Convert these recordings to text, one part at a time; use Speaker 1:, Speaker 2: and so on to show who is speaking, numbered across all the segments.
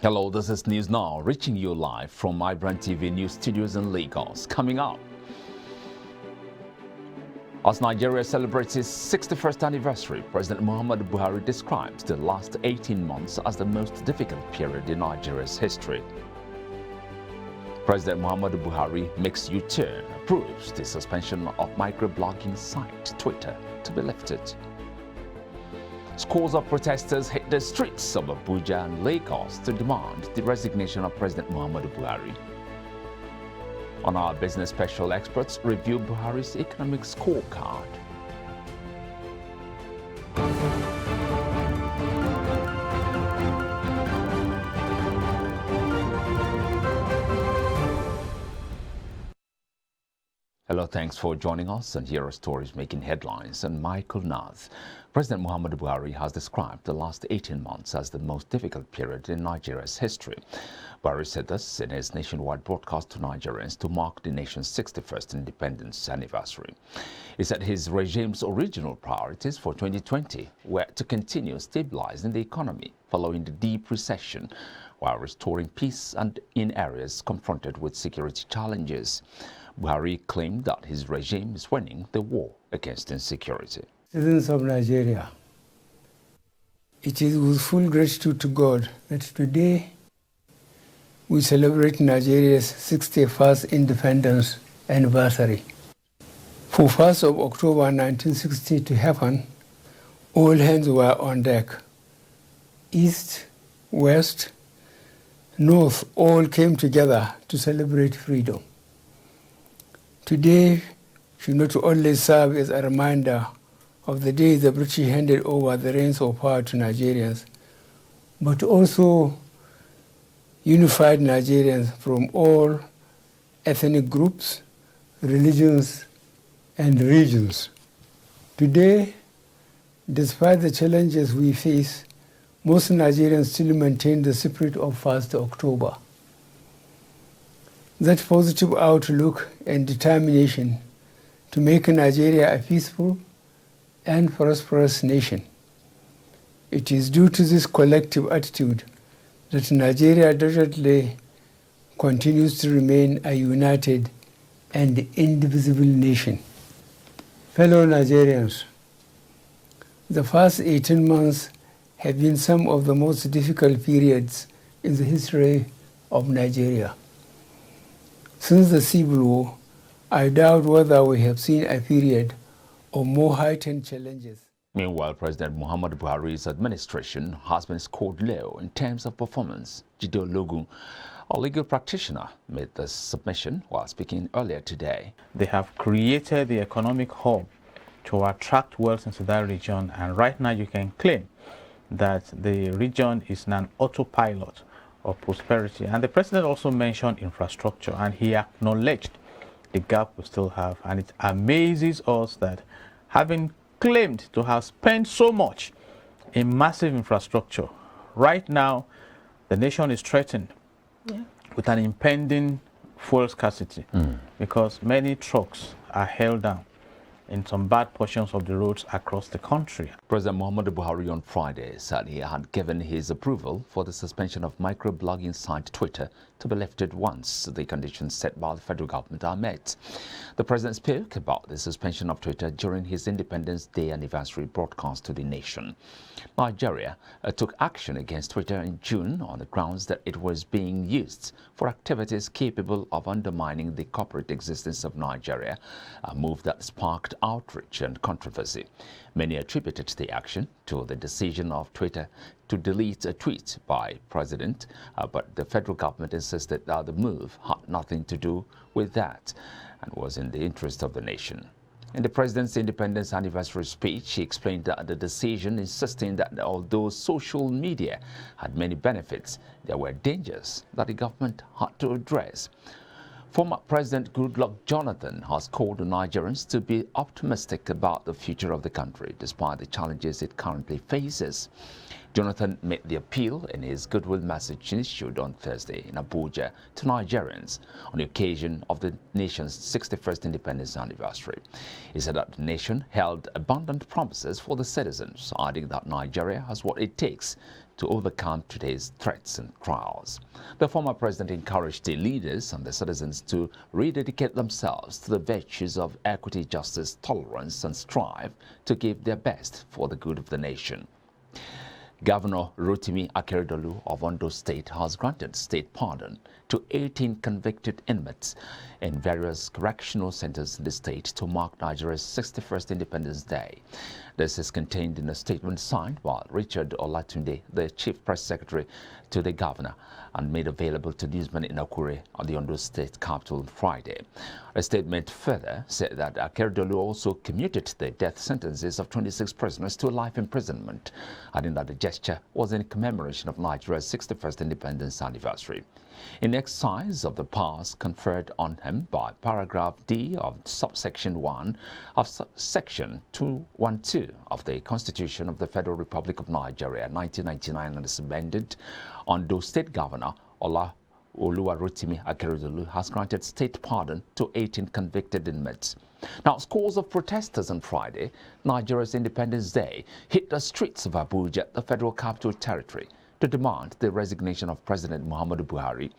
Speaker 1: Hello, this is News Now, reaching you live from iBrandTV News Studios in Lagos. Coming up, as Nigeria celebrates its 61st anniversary, President Muhammadu Buhari describes the last 18 months as the most difficult period in Nigeria's history. President Muhammadu Buhari makes U-turn, approves the suspension of microblogging site Twitter to be lifted. Scores of protesters hit the streets of Abuja and Lagos to demand the resignation of President Muhammadu Buhari. On our business special, experts review Buhari's economic scorecard. Hello, thanks for joining us, and here are stories making headlines. I'm Michael Nath. President Muhammadu Buhari has described the last 18 months as the most difficult period in Nigeria's history. Buhari said this in his nationwide broadcast to Nigerians to mark the nation's 61st independence anniversary. He said his regime's original priorities for 2020 were to continue stabilizing the economy following the deep recession, while restoring peace and in areas confronted with security challenges. Buhari claimed that his regime is winning the war against insecurity.
Speaker 2: Citizens of Nigeria, it is with full gratitude to God that today we celebrate Nigeria's 61st independence anniversary. For 1st of October 1960 to happen, all hands were on deck. East, West, North all came together to celebrate freedom. Today should not only serve as a reminder of the day the British handed over the reins of power to Nigerians, but also unified Nigerians from all ethnic groups, religions, and regions. Today, despite the challenges we face, most Nigerians still maintain the spirit of 1st October. That positive outlook and determination to make Nigeria a peaceful and prosperous nation. It is due to this collective attitude that Nigeria doggedly continues to remain a united and indivisible nation. Fellow Nigerians, the first 18 months have been some of the most difficult periods in the history of Nigeria. Since the Civil War, I doubt whether we have seen a period of more heightened challenges.
Speaker 1: Meanwhile, President Muhammadu Buhari's administration has been scored low in terms of performance. Jido Logun, a legal practitioner, made this submission while speaking earlier today.
Speaker 3: They have created the economic hub to attract wealth into that region, and right now you can claim that the region is an autopilot of prosperity. And the president also mentioned infrastructure, and he acknowledged the gap we still have. And it amazes us that having claimed to have spent so much in massive infrastructure, right now the nation is threatened with an impending fuel scarcity because many trucks are held down in some bad portions of the roads across the country.
Speaker 1: President Muhammadu Buhari on Friday said he had given his approval for the suspension of microblogging site Twitter to be lifted once the conditions set by the federal government are met. The president spoke about the suspension of Twitter during his Independence Day anniversary broadcast to the nation. Nigeria took action against Twitter in June on the grounds that it was being used for activities capable of undermining the corporate existence of Nigeria, a move that sparked outrage and controversy. Many attributed the action to the decision of Twitter to delete a tweet by President, but the federal government insisted that the move had nothing to do with that and was in the interest of the nation. In the president's independence anniversary speech, he explained that the decision, insisting that although social media had many benefits, there were dangers that the government had to address. Former President Goodluck Jonathan has called on Nigerians to be optimistic about the future of the country, despite the challenges it currently faces. Jonathan made the appeal in his goodwill message issued on Thursday in Abuja to Nigerians on the occasion of the nation's 61st independence anniversary. He said that the nation held abundant promises for the citizens, adding that Nigeria has what it takes to overcome today's threats and trials. The former president encouraged the leaders and the citizens to rededicate themselves to the virtues of equity, justice, tolerance, and strive to give their best for the good of the nation. Governor Rotimi Akeredolu of Ondo State has granted state pardon to 18 convicted inmates in various correctional centers in the state to mark Nigeria's 61st Independence Day. This is contained in a statement signed by Richard Olatunde, the Chief Press Secretary to the Governor, and made available to newsmen in Akure on the Ondo State capital on Friday. A statement further said that Akeredolu also commuted the death sentences of 26 prisoners to life imprisonment, adding that the gesture was in commemoration of Nigeria's 61st independence anniversary. In exercise of the powers conferred on him by paragraph D of subsection 1 of section 212 of the Constitution of the Federal Republic of Nigeria, 1999, and is amended, Ondo State Governor Oluwarotimi Akeredolu has granted state pardon to 18 convicted inmates. Now, scores of protesters on Friday, Nigeria's Independence Day, hit the streets of Abuja, the Federal Capital Territory, to demand the resignation of President Muhammadu Buhari.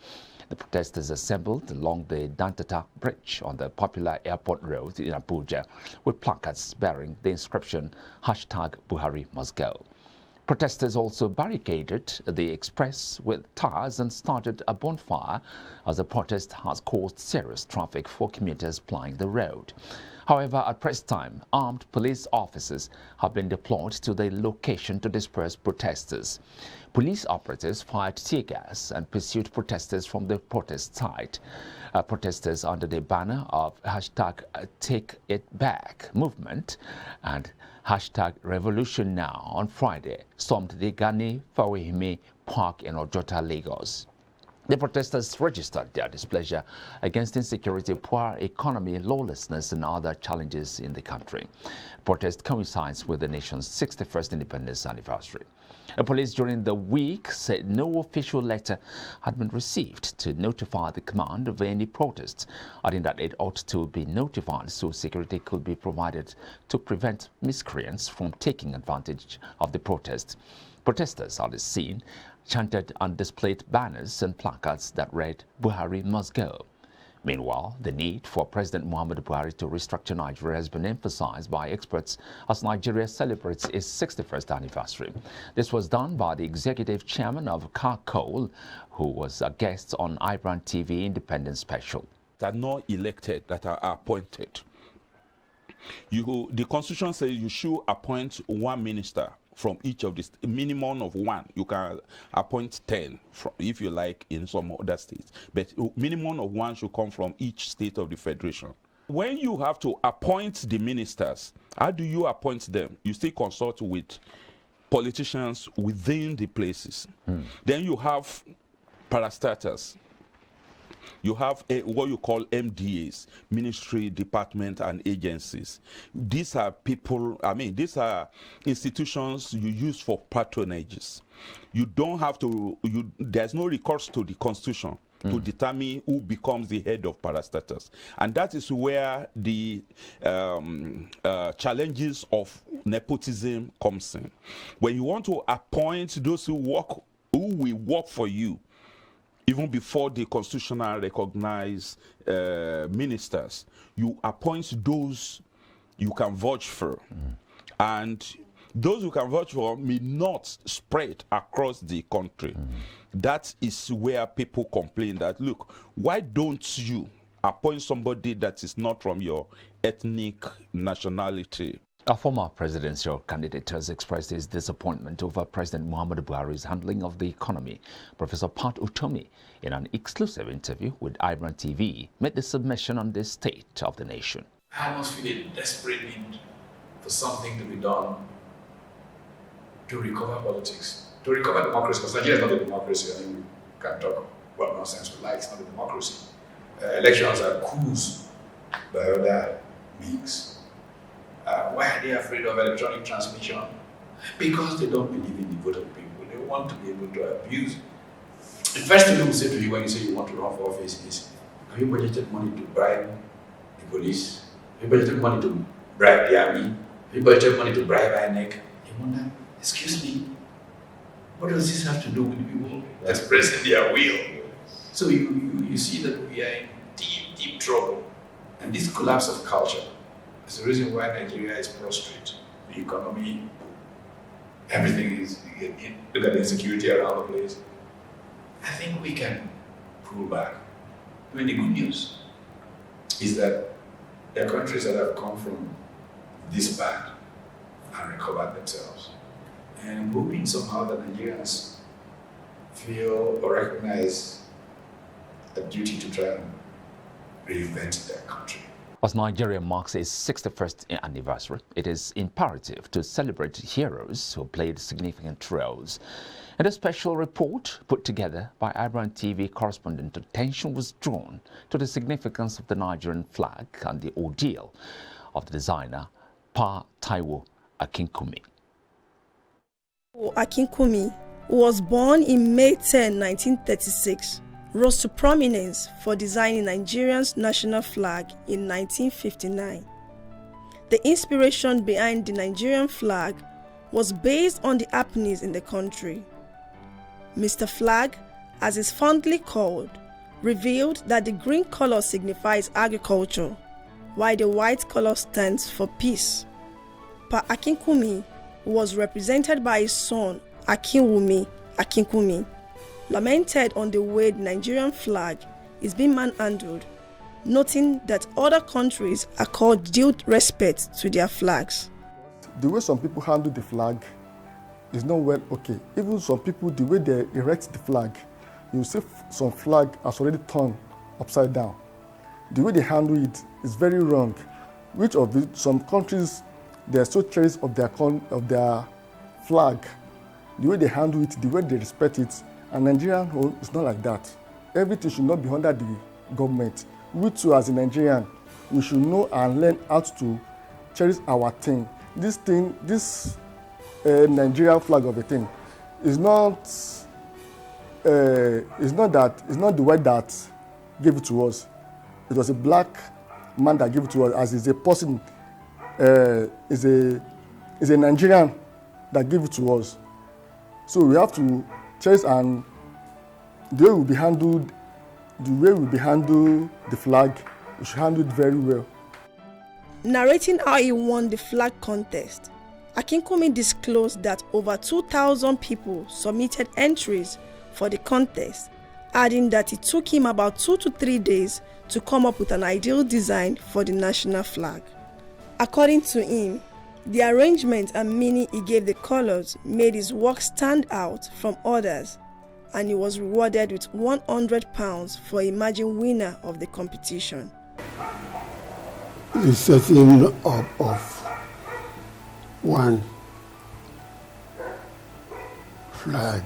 Speaker 1: The protesters assembled along the Dantata Bridge on the popular airport road in Abuja with placards bearing the inscription #Buhari must go. Protesters also barricaded the express with tires and started a bonfire as the protest has caused serious traffic for commuters plying the road. However, at press time, armed police officers have been deployed to the location to disperse protesters. Police operatives fired tear gas and pursued protesters from the protest site. Protesters under the banner of #TakeItBack movement and #RevolutionNow on Friday stormed the Gani Fawehime Park in Ojota, Lagos. The protesters registered their displeasure against insecurity, poor economy, lawlessness, and other challenges in the country. The protest coincides with the nation's 61st independence anniversary. The police during the week said no official letter had been received to notify the command of any protests, adding that it ought to be notified so security could be provided to prevent miscreants from taking advantage of the protest. Protesters at the scene chanted and displayed banners and placards that read, "Buhari must go." Meanwhile, the need for President Muhammadu Buhari to restructure Nigeria has been emphasized by experts as Nigeria celebrates its 61st anniversary. This was done by the executive chairman of CARCOL, who was a guest on iBrandTV Independent Special.
Speaker 4: That are not elected, that are appointed. The Constitution says you should appoint one minister from each of these, a minimum of one. You can appoint 10 from, if you like, in some other states, but minimum of one should come from each state of the federation. When you have to appoint the ministers, how do you appoint them? You still consult with politicians within the places. Then you have parastatals. You have what you call MDAs, ministry, department, and agencies. These are people, these are institutions you use for patronages. You don't have to, there's no recourse to the Constitution to determine who becomes the head of parastatals. And that is where the challenges of nepotism comes in. When you want to appoint those who will work for you, even before the constitutional recognized ministers, you appoint those you can vouch for. And those who can vouch for may not spread across the country. That is where people complain that, look, why don't you appoint somebody that is not from your ethnic nationality?
Speaker 1: A former presidential candidate has expressed his disappointment over President Muhammadu Buhari's handling of the economy. Professor Pat Utomi, in an exclusive interview with iBrandTV, made the submission on the state of the nation.
Speaker 5: I almost feel a desperate need for something to be done to recover politics, to recover democracy, because Nigeria is not a democracy. I think we can talk what nonsense we like, it's not a democracy. Elections are coups by other means. Why are they afraid of electronic transmission? Because they don't believe in the vote of the people. They want to be able to abuse. The first thing they will say to you when you say you want to run for office is, have you budgeted money to bribe the police? Have you budgeted money to bribe the army? Have you budgeted money to bribe INEC? You wonder, excuse me, What does this have to do with people expressing their will? So you see that we are in deep, deep trouble. And this collapse of culture is the reason why Nigeria is prostrate. The economy, everything is, look at the insecurity around the place. I think we can pull back. I mean, the good news is that there are countries that have come from this bad and recovered themselves. And I'm hoping somehow that Nigerians feel or recognize a duty to try and reinvent their country.
Speaker 1: As Nigeria marks its 61st anniversary, it is imperative to celebrate heroes who played significant roles. In a special report put together by iBrandTV correspondent, attention was drawn to the significance of the Nigerian flag and the ordeal of the designer Pa Taiwo Akinkumi.
Speaker 6: Akinkumi, who was born in May 10, 1936, rose to prominence for designing Nigeria's national flag in 1959. The inspiration behind the Nigerian flag was based on the happenings in the country. Mr. Flag, as is fondly called, revealed that the green color signifies agriculture, while the white color stands for peace. Pa Akinkumi was represented by his son Akinwumi Akinkumi, lamented on the way the Nigerian flag is being manhandled, noting that other countries accord due respect to their flags.
Speaker 7: The way some people handle the flag is not well okay. Even some people, the way they erect the flag, you see some flag has already turned upside down. The way they handle it is very wrong. Which of some countries, they are so cherish of their flag. The way they handle it, the way they respect it, and Nigerian is not like that. Everything should not be under the government. We too, as a Nigerian, we should know and learn how to cherish our thing. This Nigerian flag of a thing is not the white that gave it to us. It was a black man that gave it to us, as is a person, is a Nigerian that gave it to us. So we have to cherish, and the way we handle the flag, we should handle it very well.
Speaker 6: Narrating how he won the flag contest, Akinkumi disclosed that over 2,000 people submitted entries for the contest, adding that it took him about 2 to 3 days to come up with an ideal design for the national flag. According to him, the arrangement and meaning he gave the colors made his work stand out from others, and he was rewarded with £100 for emerging winner of the competition.
Speaker 8: The setting up of one flag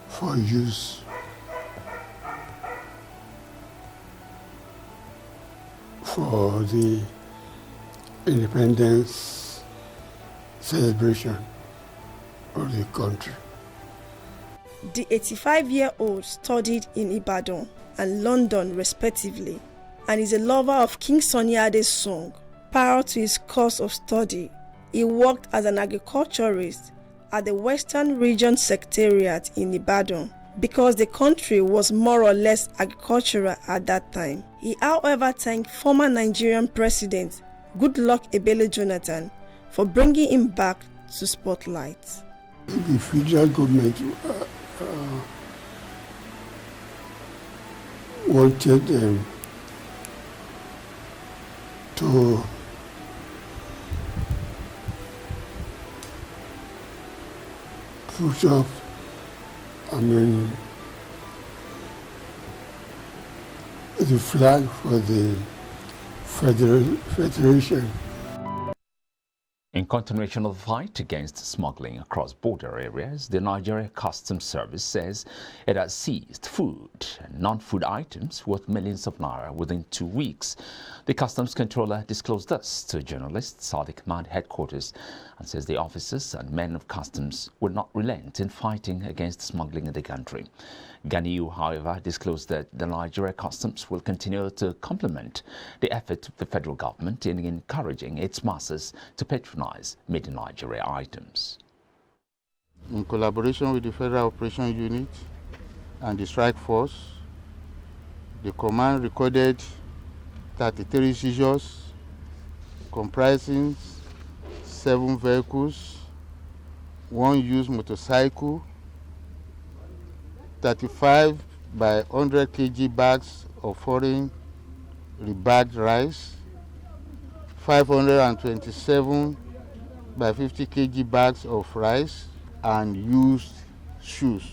Speaker 8: for use for the independence celebration of the country.
Speaker 6: The 85-year-old studied in Ibadan and London respectively, and is a lover of King Sunny Ade's song. Prior to his course of study, he worked as an agriculturist at the Western Region Secretariat in Ibadan, because the country was more or less agricultural at that time. He, however, thanked former Nigerian President Goodluck Ebele Jonathan for bringing him back to spotlight.
Speaker 8: The federal government wanted to put up, the flag for the federation.
Speaker 1: In continuation of the fight against smuggling across border areas, the Nigeria Customs Service says it has seized food and non-food items worth millions of naira within 2 weeks. The customs controller disclosed this to journalists at the command headquarters and says the officers and men of customs will not relent in fighting against smuggling in the country. Ganiu, however, disclosed that the Nigeria Customs will continue to complement the effort of the federal government in encouraging its masses to patronize made-in-Nigeria items.
Speaker 9: in collaboration with the Federal Operation Unit and the Strike Force, the command recorded 33 seizures comprising 7 vehicles, 1 used motorcycle, 35 by 100 kg bags of foreign rebagged rice, 527 by 50 kg bags of rice, and used shoes.